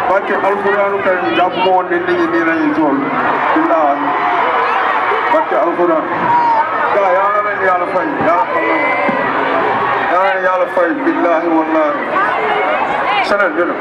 barke alxuraanu karim jàpp ma woon ne nit ñi nii lañuy tool billaahi barke alxuraan gaa yaa na leen yàlla fay yaa xam na yaa na leen yàlla fay billaahi wallaahi seneen dina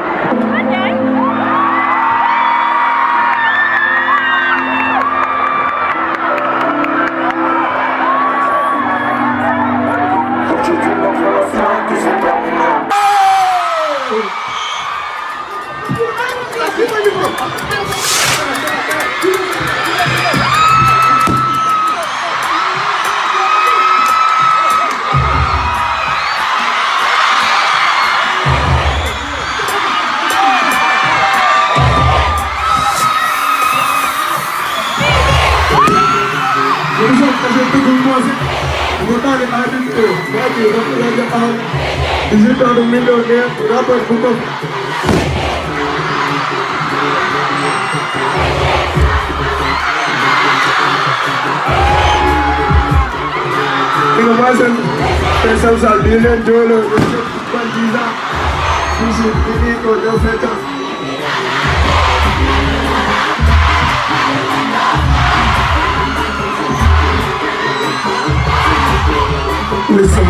Visitado millionaire, rapper book of Innovation, special salvation, Jolo, Bandiza, Visit, Nico, Jofeta. Listen,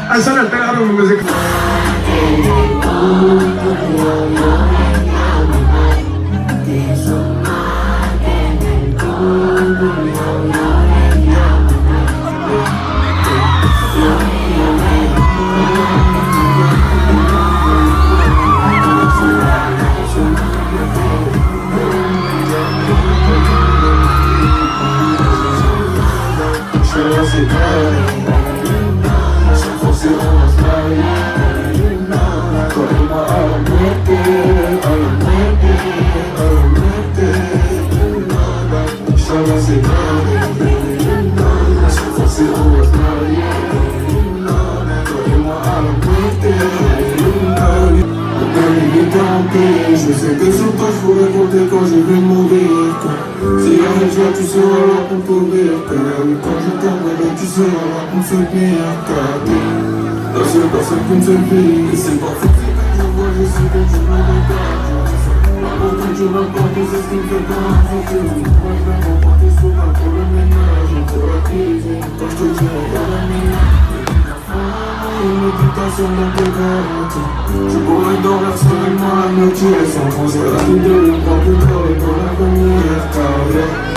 Asal ada orang musik. Je sais que sur toi je pourrais compter quand je vais mourir. Si y'a un jour tu seras là pour me courir. Quand je t'aimerai tu seras là pour me soutenir. La seule personne qui me fait vivre. Et c'est pas fou que je vois, je sais que tu me regardes. Avant que tu m'apportes, c'est ce qui me fait peur. Moi je vais m'emporter sur moi pour le ménage. Pour la cuisine, quand je te dis regarde la ménage. Une réputation d'intégralité. Je pourrais dormir sereinement la moitié sans penser à l'idée de croire que t'aurais pour la première carrière.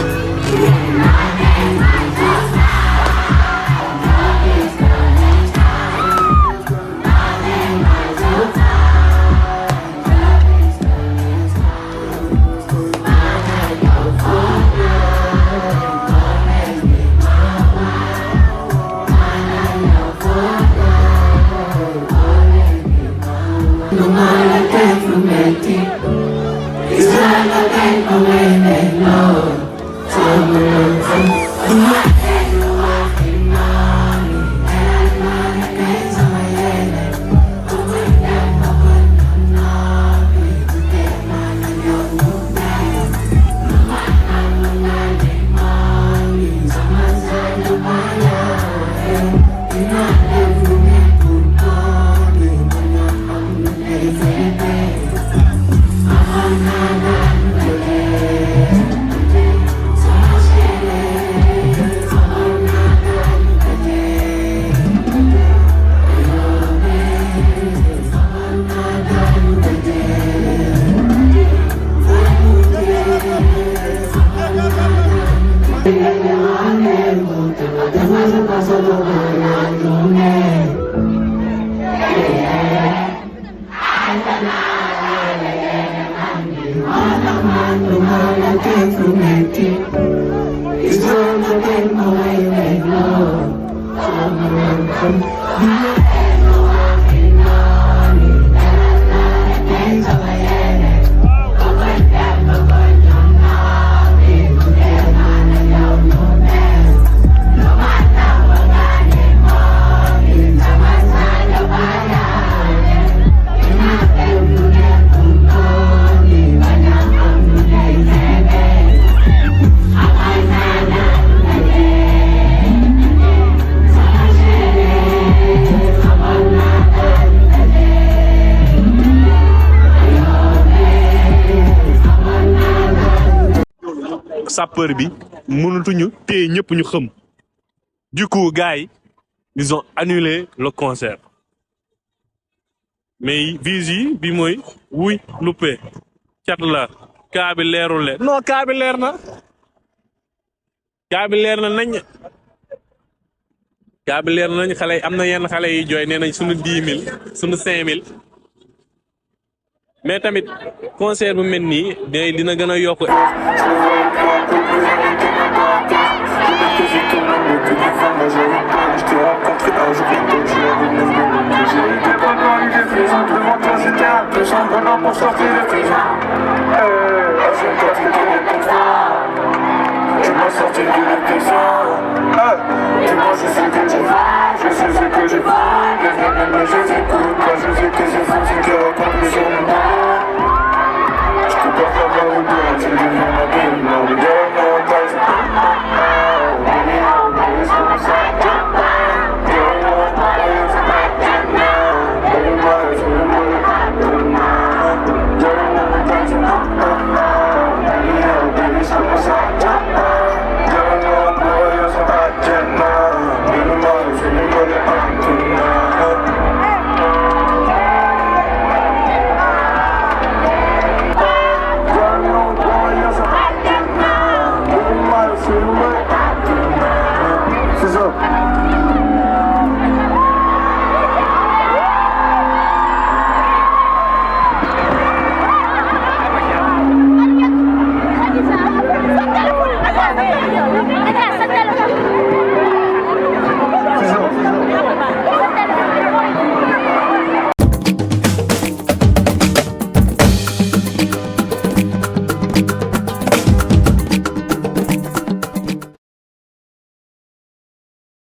sapeur bi mënatuñu téye ñëpp ñu xëm. Du coup gars yi ils ont annulé le concert mais Vizi bi mooy wuy luppe cat la kaa bi leerul le non kaa bi leer na nañ kaa bi leer na nañ xale yi am na yenn xale yi jooy nee nañ suñu 10 000 suñu 5 000 mais tamit concert bu mel nii dina gën a yokk. Tu m'as sorti de l'impression. Dis-moi, je sais que tu veux, je sais ce que je veux. Mais je t'écoute, moi je sais que c'est fou, c'est que raconte les journaux.